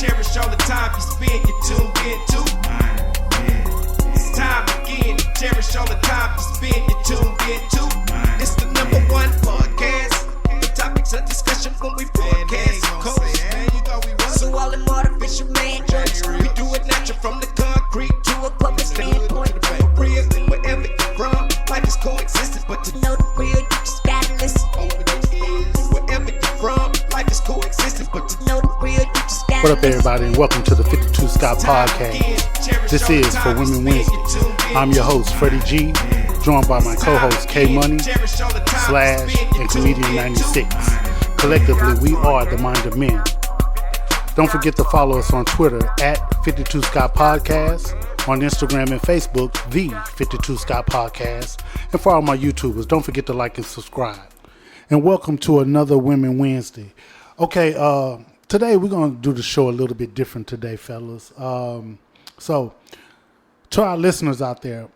cherish all the time you spend, you tuned in to. It's time again to cherish all the time you spend, you tuned in to. It's the number one podcast. The topics of discussion when we broadcast. So all them artificial man jokes, we do it natural from the concrete to a public standpoint. Real, wherever you're from, life is coexisting, but to know the real, you just gotta listen. Wherever you're from, life is coexisting, but to know the real, you just gotta listen. What up, everybody, and welcome to the 52 Scott Podcast. This is For Women Wednesday. I'm your host, Freddie G, joined by my co-host, K Money, Slash, and Comedian 96. Collectively, we are the Mind of Men. Don't forget to follow us on Twitter at 52 Scott Podcast, on Instagram and Facebook, the 52 Scott Podcast, and for all my YouTubers, don't forget to like and subscribe. And welcome to another Women Wednesday. Okay, today we're going to do the show a little bit different today, fellas. So, to our listeners out there,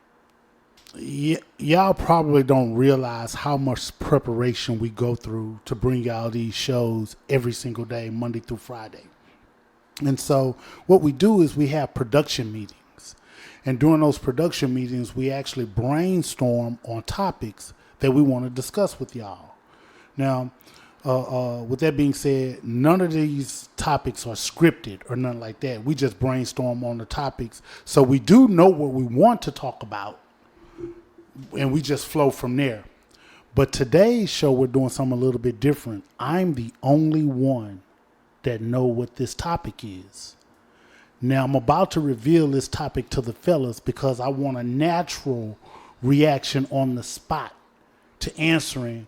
y'all probably don't realize how much preparation we go through to bring y'all these shows every single day, Monday through Friday. And so what we do is we have production meetings. And during those production meetings, we actually brainstorm on topics that we want to discuss with y'all. Now, with that being said, none of these topics are scripted or nothing like that. We just brainstorm on the topics. So we do know what we want to talk about, and we just flow from there. But today's show, we're doing something a little bit different. I'm the only one that know what this topic is. Now, I'm about to reveal this topic to the fellas because I want a natural reaction on the spot to answering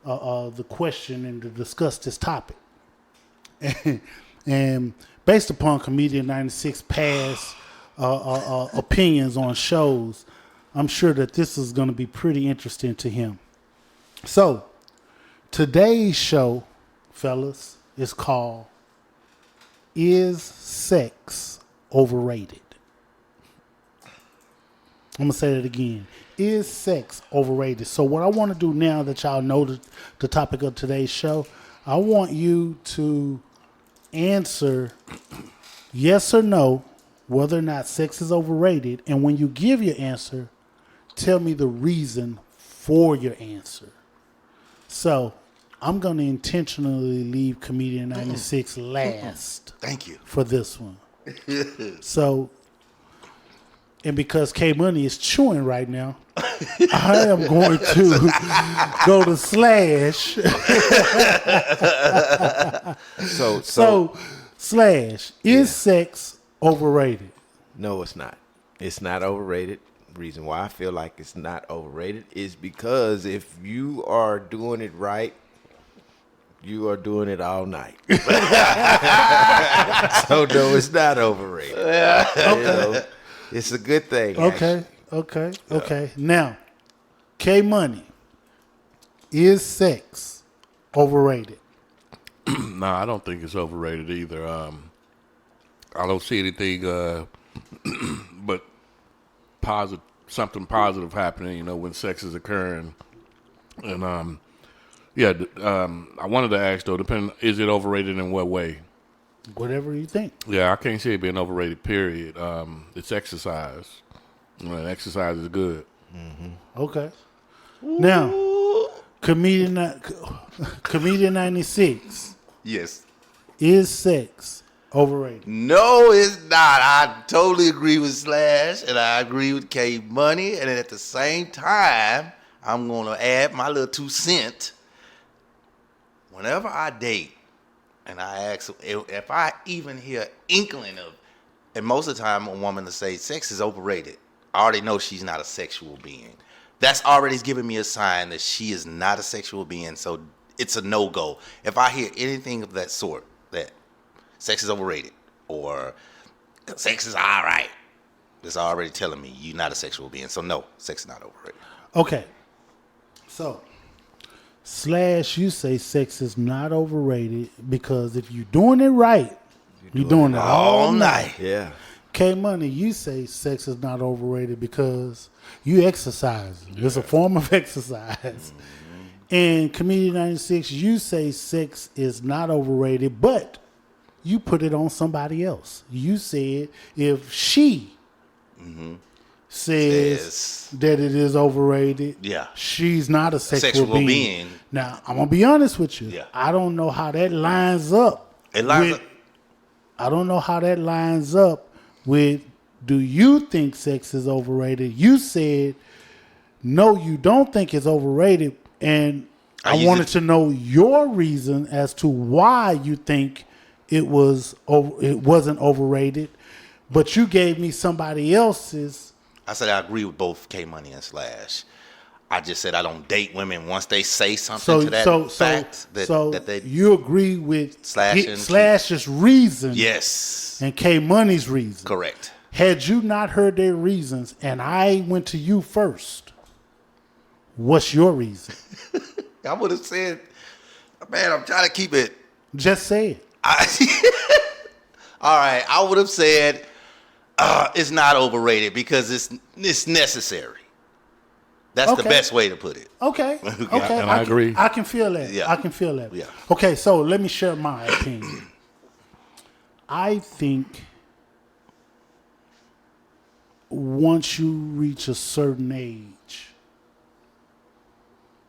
the question and to discuss this topic. And based upon Comedian 96 past opinions on shows, I'm sure that this is going to be pretty interesting to him. So, today's show, fellas, is called Is Sex Overrated? I'm going to say that again. Is sex overrated? So what I want to do now that y'all know the topic of today's show, I want you to answer yes or no, whether or not sex is overrated. And when you give your answer, tell me the reason for your answer. So I'm going to intentionally leave Comedian 96 last. Thank you. For this one. So, and because K Money is chewing right now, I am going to go to Slash. So Slash, is sex overrated? No, it's not. It's not overrated. The reason why I feel like it's not overrated is because if you are doing it right, you are doing it all night. So no, it's not overrated. Okay. You know, it's a good thing. Okay. Now, K Money, is sex overrated? No, I don't think it's overrated either. I don't see anything but something positive happening, when sex is occurring. And I wanted to ask though, is it overrated in what way? Whatever you think. Yeah, I can't see it being overrated, period. It's exercise. And exercise is good. Mm-hmm. Okay. Ooh. Now, Comedian 96. Yes. Is sex overrated? No, it's not. I totally agree with Slash, and I agree with K Money, and at the same time, I'm going to add my little 2 cents. Whenever I date, and I ask if I even hear inkling of, and most of the time a woman will say sex is overrated, I already know she's not a sexual being. That's already giving me a sign that she is not a sexual being, so it's a no-go. If I hear anything of that sort, that sex is overrated or sex is all right, it's already telling me you're not a sexual being. So no, sex is not overrated. Okay. So, Slash, you say sex is not overrated because if you're doing it right, you're doing it all night. Yeah. K Money, you say sex is not overrated because you exercise. Yeah. It's a form of exercise. Mm-hmm. And Comedian 96, you say sex is not overrated, but you put it on somebody else. You said if she says that it is overrated, Yeah. she's not a sexual being. Now, I'm going to be honest with you. Yeah. I don't know how that lines up. It lines up. I don't know how that lines up with, do you think sex is overrated? You said, no, you don't think it's overrated. And I wanted to know your reason as to why you think it wasn't overrated. But you gave me somebody else's. I said I agree with both K Money and Slash. I just said I don't date women once they say something to that fact that they you agree with Slash's reason, yes, and K Money's reason, correct. Had you not heard their reasons, and I went to you first, what's your reason? I would have said, man, I'm trying to keep it. Just say it. All right, I would have said it's not overrated because it's necessary. That's the best way to put it. Okay. Okay. And I agree. I can feel that. Yeah. I can feel that. Yeah. Okay, so let me share my opinion. I think once you reach a certain age,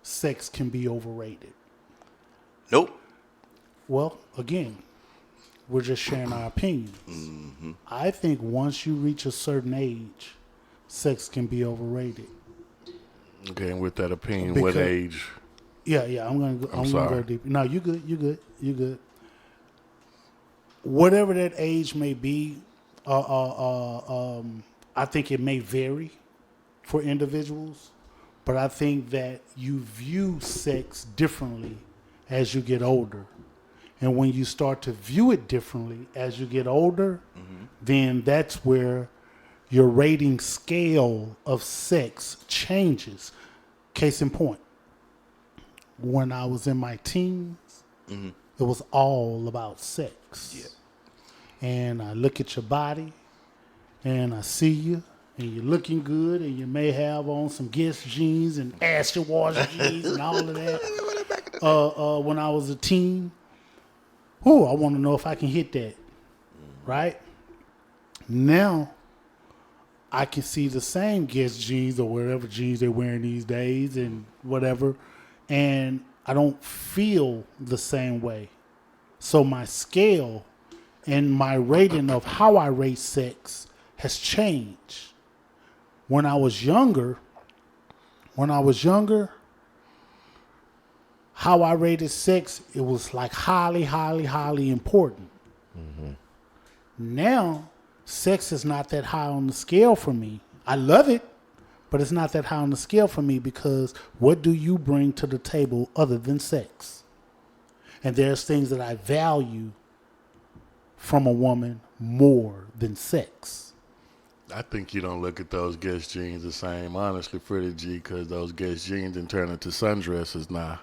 sex can be overrated. Nope. Well, again, we're just sharing our opinions. Mm-hmm. I think once you reach a certain age, sex can be overrated. Okay, and with that opinion, what age? Yeah, I'm gonna go deep. No, you good. Whatever that age may be, I think it may vary for individuals, but I think that you view sex differently as you get older. And when you start to view it differently as you get older, then that's where your rating scale of sex changes. Case in point, when I was in my teens, it was all about sex. Yeah. And I look at your body, and I see you, and you're looking good, and you may have on some Guess jeans and Asher Wash jeans and all of that. When I was a teen, I want to know if I can hit that. Right? Now, I can see the same Guess jeans or whatever jeans they're wearing these days and whatever, and I don't feel the same way. So my scale and my rating of how I rate sex has changed. When I was younger, how I rated sex, it was like highly, highly, highly important. Now, sex is not that high on the scale for me. I love it, but it's not that high on the scale for me because what do you bring to the table other than sex? And there's things that I value from a woman more than sex. I think you don't look at those Guess jeans the same, honestly, Freddie G, because those Guess jeans done turned into sundresses now.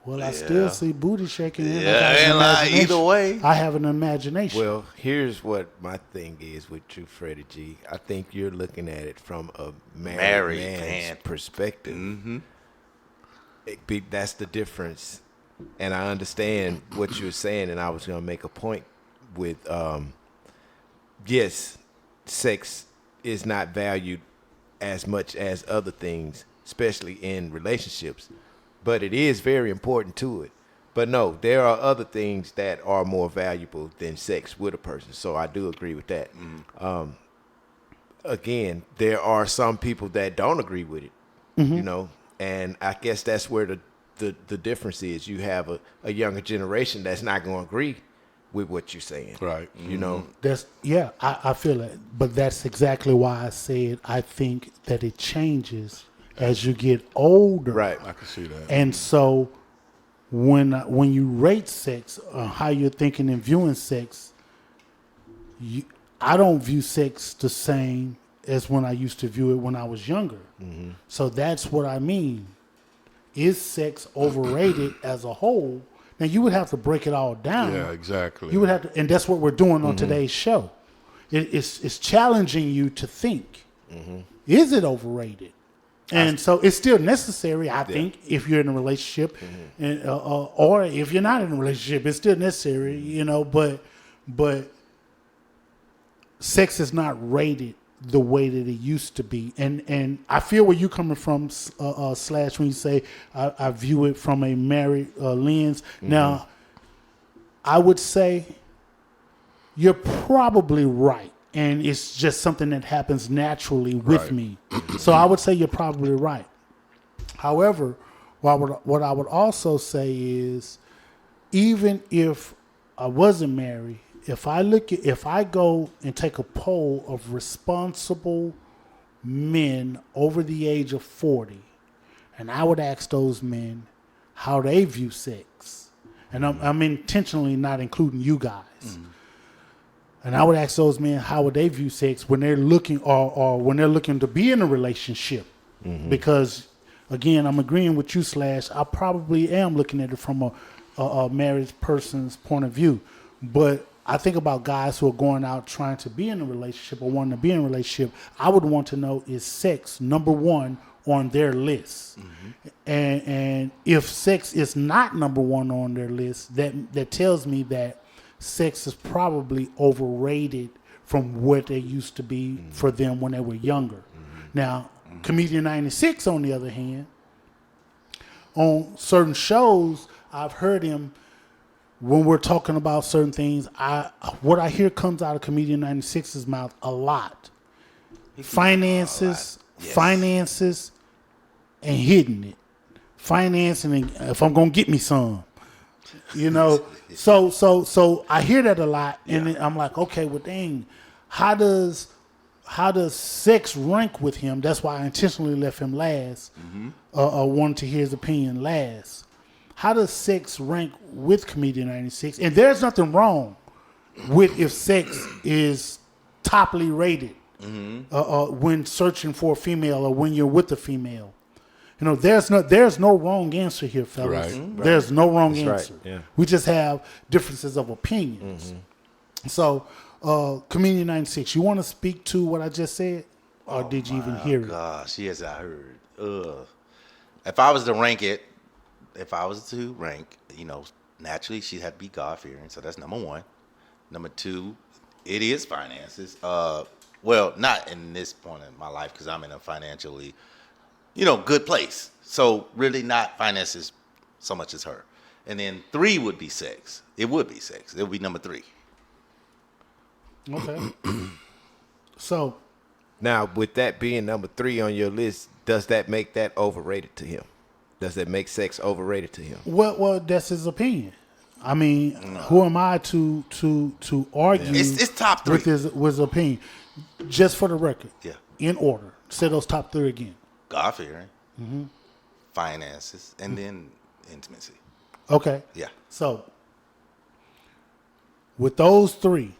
Well, I still see booty shaking. Either way. I have an imagination. Well, here's what my thing is with you, Freddie G. I think you're looking at it from a married man's perspective. That's the difference. And I understand what you're saying, and I was going to make a point with, yes, sex is not valued as much as other things, especially in relationships. But it is very important to it. But no, there are other things that are more valuable than sex with a person. So I do agree with that. Again, there are some people that don't agree with it, you know, and I guess that's where the difference is. You have a younger generation that's not going to agree with what you're saying. Right. You know? I feel it. But that's exactly why I said I think that it changes as you get older. Right. I can see that. And so when you rate sex, how you're thinking and viewing sex, I don't view sex the same as when I used to view it when I was younger. So that's what I mean. Is sex overrated as a whole? Now, you would have to break it all down. Yeah, exactly. You would have to, and that's what we're doing on today's show. It's challenging you to think, is it overrated? And so it's still necessary, I think, if you're in a relationship, and, or if you're not in a relationship, it's still necessary, you know. But sex is not rated the way that it used to be, and I feel where you coming from, Slash, when you say I view it from a married lens. Now, I would say you're probably right. And it's just something that happens naturally with me. So I would say you're probably right. However, what I would also say is, even if I wasn't married, if I go and take a poll of responsible men over the age of 40, and I would ask those men how they view sex, and I'm intentionally not including you guys. And I would ask those men how would they view sex when they're looking or when they're looking to be in a relationship. Because, again, I'm agreeing with you, Slash. I probably am looking at it from a married person's point of view. But I think about guys who are going out trying to be in a relationship or wanting to be in a relationship. I would want to know, is sex number one on their list? And if sex is not number one on their list, that tells me that sex is probably overrated from what they used to be for them when they were younger. Now, Comedian 96, on the other hand, on certain shows, I've heard him, when we're talking about certain things, what I hear comes out of Comedian 96's mouth a lot. Finances, and hitting it. Financing, and if I'm going to get me some. You know, so I hear that a lot, and then I'm like, okay, well, dang, how does sex rank with him? That's why I intentionally left him last. Wanted to hear his opinion last. How does sex rank with Comedian 96? And there's nothing wrong with if sex is toply rated when searching for a female or when you're with a female. You know, there's no wrong answer here, fellas. Right. There's no wrong answer. Right. Yeah. We just have differences of opinions. So, Comedian 96, you want to speak to what I just said, or did you even hear it? Gosh, yes, I heard. If I was to rank, you know, naturally she'd have to be God-fearing, so that's number one. Number two, it is finances. Well, not in this point in my life because I'm in a financially, you know, good place. So really not finances so much as her. And then three would be sex. It would be sex. It would be number three. Okay. So now, with that being number three on your list, does that make that overrated to him? Does that make sex overrated to him? well, that's his opinion. I mean, who am I to argue? It's top three. with his opinion. Just for the record, in order. Say those top three again. God-fearing, finances, and then intimacy. Okay. Yeah. So, with those three,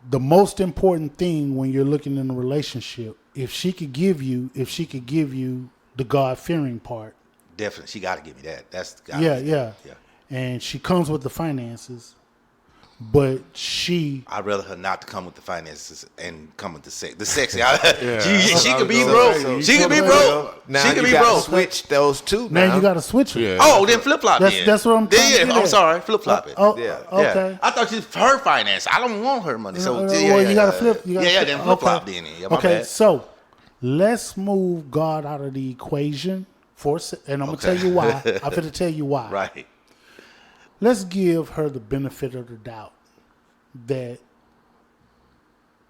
the most important thing when you're looking in a relationship, if she could give you the God-fearing part. Definitely, she got to give me that. That's Yeah. And she comes with the finances, but I'd rather her not to come with the finances and come with the sex. The sex, she could be broke. She could be broke. Now she could you be broke. Switch those two. now you got to switch it. Yeah. Oh, then flip flop. That's what I'm trying to get I'm at. sorry, flip flop it. Okay. I thought she her finance. I don't want her money. So you got to flip. Then flip flop. Then my bad. So let's move God out of the equation and I'm gonna tell you why. I'm gonna tell you why. Right. Let's give her the benefit of the doubt that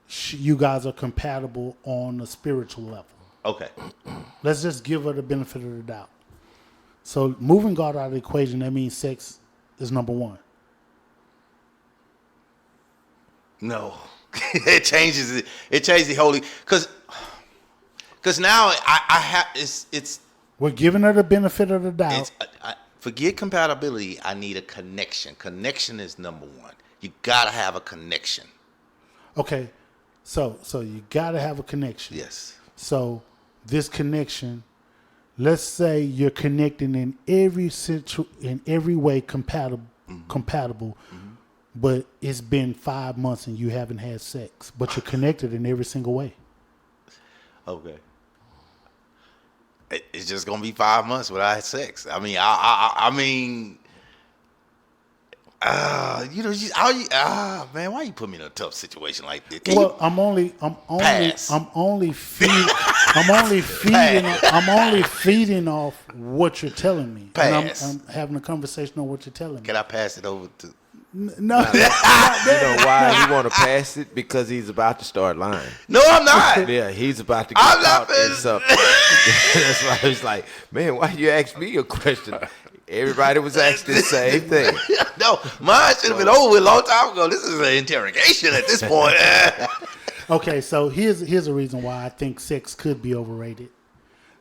you guys are compatible on a spiritual level. Okay. Let's just give her the benefit of the doubt. So moving God out of the equation, that means sex is number one. No, it changes it. It changes the whole because now I have it's. We're giving her the benefit of the doubt. Forget compatibility. I need a connection. Connection is number one. You gotta have a connection. Okay, so you gotta have a connection. Yes. So this connection, let's say you're connecting in every way compatible. but it's been 5 months and you haven't had sex, but you're connected in every single way. Okay. It's just gonna be 5 months without sex. I mean, I mean, man, why you put me in a tough situation like this? Well, I'm only feeding off what you're telling me. Pass. And I'm having a conversation on what you're telling me. Can I pass it over to? No, You know why he want to pass it? Because he's about to start lying. No, I'm not. Yeah, he's about to get I'm not caught in something. That's why he's like, man, why you ask me a question? Everybody was asking the same thing. No, mine should have been over with a long time ago. This is an interrogation at this point. Okay, so here's a reason why I think sex could be overrated.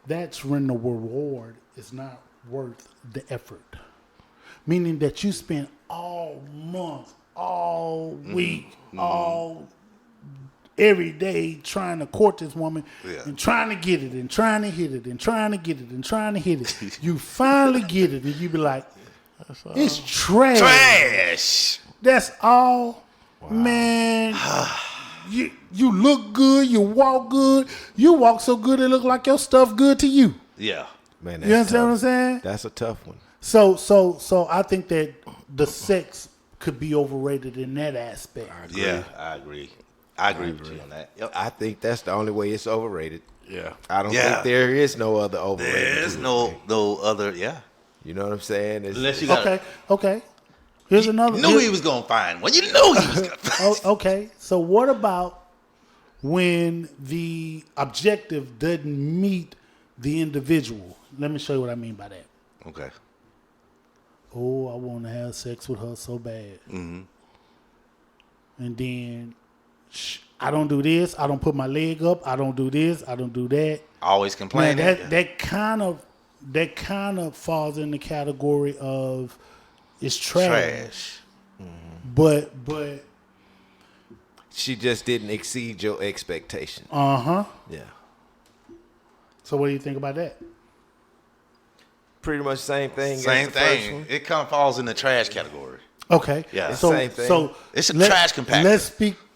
That's when the reward is not worth the effort. Meaning that you spend all month, all week, every day trying to court this woman and trying to get it and trying to hit it and trying to get it and trying to hit it. You finally get it and you be like, it's trash. Trash. That's all. Wow. Man, you look good, you walk good. You walk so good it look like your stuff good to you. Yeah. Man, you understand what I'm saying? That's a tough one. So I think that the sex could be overrated in that aspect. I agree. I agree with you on that. Yep. I think that's the only way it's overrated. Yeah. I don't think there is no other overrated. There's no other. Yeah. You know what I'm saying? Unless you got Okay. Here's another. You knew he was gonna find one. You knew he was gonna find. Okay. So what about when the objective doesn't meet the individual? Let me show you what I mean by that. Okay. Oh, I want to have sex with her so bad. Mm-hmm. And then I don't do this. I don't put my leg up. I don't do this. I don't do that. Always complaining. Man, that kind of falls in the category of it's trash. Mm-hmm. But she just didn't exceed your expectation. Uh-huh. Yeah. So what do you think about that? Pretty much same thing. Same thing. It kind of falls in the trash category. Okay. Yeah. So, same thing. So it's a trash compactor.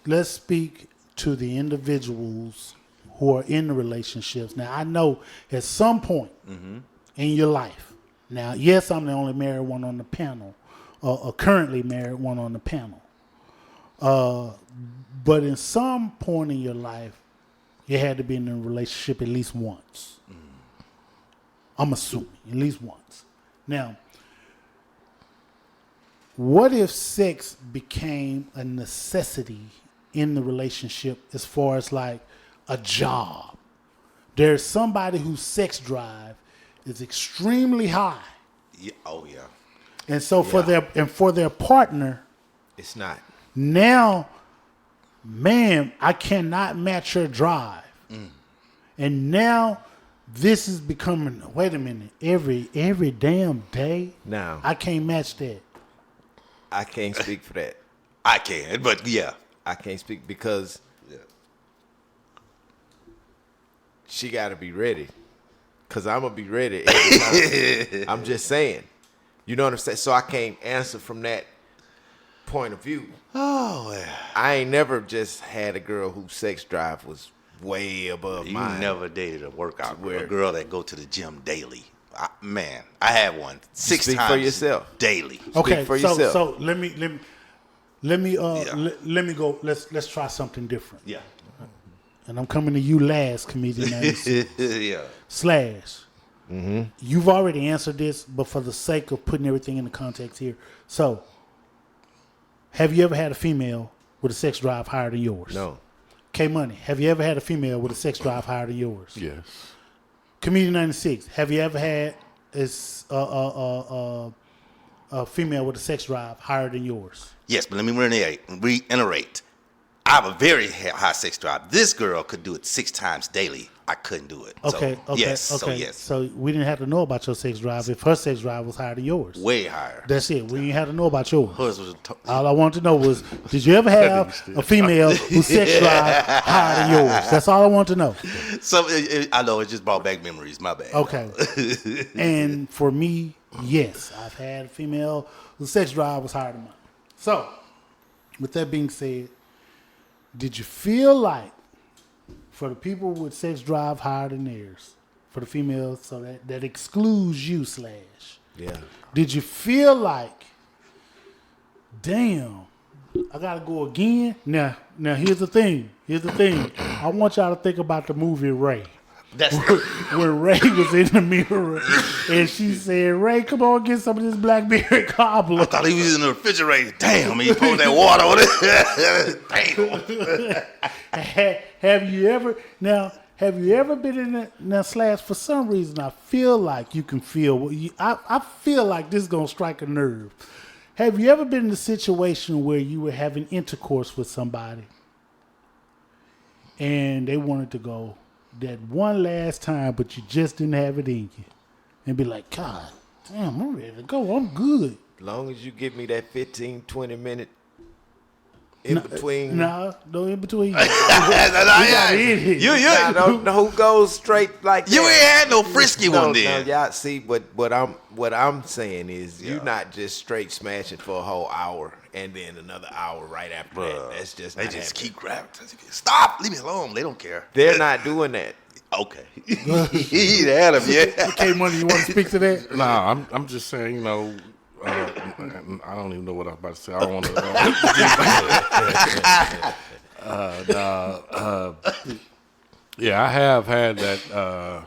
Let's speak to the individuals who are in the relationships. Now, I know at some point in your life, now, yes, I'm the only married one on the panel, or currently married one on the panel. But in some point in your life, you had to be in a relationship at least once. I'm assuming at least once. Now, what if sex became a necessity in the relationship as far as like a job? There's somebody whose sex drive is extremely high. Yeah. Oh yeah. And so for their partner, it's not. Now, man, I cannot match your drive. And now this is becoming, wait a minute, every damn day. Now I can't match that. I can't speak for that. I can, but yeah. I can't speak because she got to be ready. Because I'm going to be ready every time. I'm just saying. You know what I'm saying? So I can't answer from that point of view. Oh, yeah. I ain't never just had a girl whose sex drive was way above You mine. never dated a workout girl, a girl that go to the gym daily. Man, I had one 6 Speak times for yourself. daily. Okay, for yourself. So let me go. Let's try something different. Yeah. And I'm coming to you last, comedian. Yeah. Slash. Mm-hmm. You've already answered this, but for the sake of putting everything in the context here, so have you ever had a female with a sex drive higher than yours? No. K Money, have you ever had a female with a sex drive higher than yours? Yes. Comedian 96, have you ever had a female with a sex drive higher than yours? Yes, but let me reiterate. I have a very high sex drive. This girl could do it 6 times daily. I couldn't do it. Okay. Yes. So yes. So we didn't have to know about your sex drive if her sex drive was higher than yours. Way higher. That's it. We didn't have to know about yours. Hers was All I wanted to know was, did you ever have a female whose sex drive higher than yours? That's all I want to know. So I know it just brought back memories. My bad. Okay. And for me, yes, I've had a female whose sex drive was higher than mine. So with that being said, did you feel like for the people with sex drive higher than theirs, for the females, so that excludes you, Slash? Yeah. Did you feel like, damn, I gotta go again? Now here's the thing. I want y'all to think about the movie Ray. That's When Ray was in the mirror and she said, Ray, come on, get some of this blackberry cobbler. I thought he was in the refrigerator. Damn, he poured that water on it. Damn. Have you ever been in that? Now, Slash, for some reason, I feel like you can feel. I feel like this is going to strike a nerve. Have you ever been in a situation where you were having intercourse with somebody and they wanted to go that one last time, but you just didn't have it in you? And be like, God damn, I'm ready to go. I'm good. As long as you give me that 15, 20 minute in between. No in between. You No, who goes straight like that? You ain't had no frisky one then. No, y'all see, what I'm saying is you're not just straight smashing for a whole hour and then another hour right after that. That's just They not just happening. keep grabbing. Stop, leave me alone. They don't care. They're not doing that. Okay. He had him, yeah. Okay, Money, you want to speak to that? Nah, I'm just saying, you know, I don't even know what I was about to say. I don't want to. Yeah, I have had that,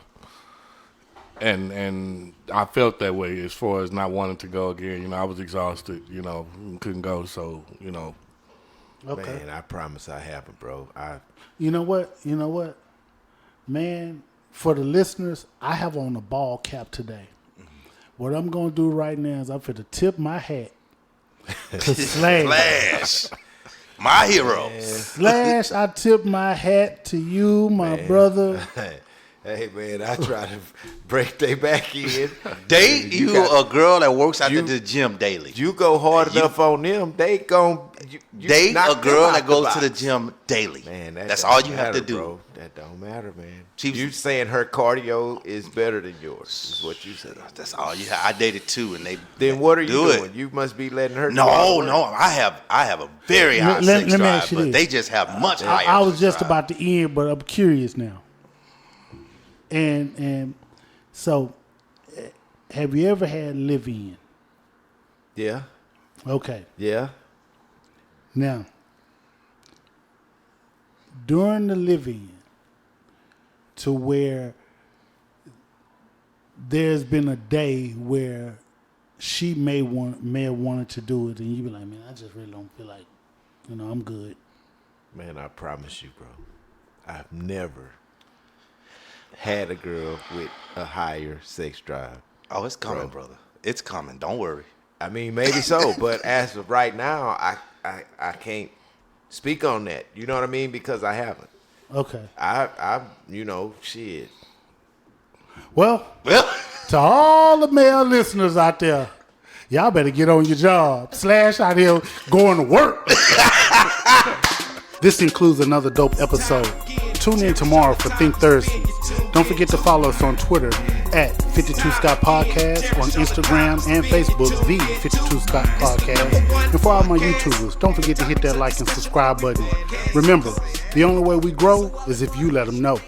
and I felt that way as far as not wanting to go again. You know, I was exhausted. You know, couldn't go. So, you know. Okay. Man, I promise I haven't, bro. You know what? Man, for the listeners, I have on a ball cap today. What I'm going to do right now is I'm going to tip my hat to Slash. My hero. Slash, I tip my hat to you, my brother. Hey, man, I try to break their back in. Date you a girl that works out at the gym daily. You go hard enough on them, they gon' Date knock a girl them that out goes the to the box. gym daily. Man, that's don't all you have matter, to do. Bro. That don't matter, man. She was- You saying her cardio is better than yours, is what you said. That's all you have. I dated two, and they Then what are you do doing? it. You must be letting her do all the No, work. I have a very high Let sex me drive, ask you but this. they just have much higher. I was sex just drive. about to end, but I'm curious now. And so, have you ever had live-in? Yeah, Okay. yeah. Now, during the live-in, to where there's been a day where she may have wanted to do it, and you be like, man, I just really don't feel like, I'm good. Man, I promise you, bro. I've never had a girl with a higher sex drive. Oh, it's coming, brother. It's coming. Don't worry. I mean, maybe so, but as of right now, I can't speak on that. You know what I mean? Because I haven't. Okay. I shit. Well, Well, to all the male listeners out there, y'all better get on your job. Slash out here going to work. This includes another dope episode. Tune in tomorrow for Think Thursdays. Don't forget to follow us on Twitter at 52 Scott Podcast, on Instagram and Facebook, the 52 Scott Podcast. And for all my YouTubers, don't forget to hit that like and subscribe button. Remember, the only way we grow is if you let them know.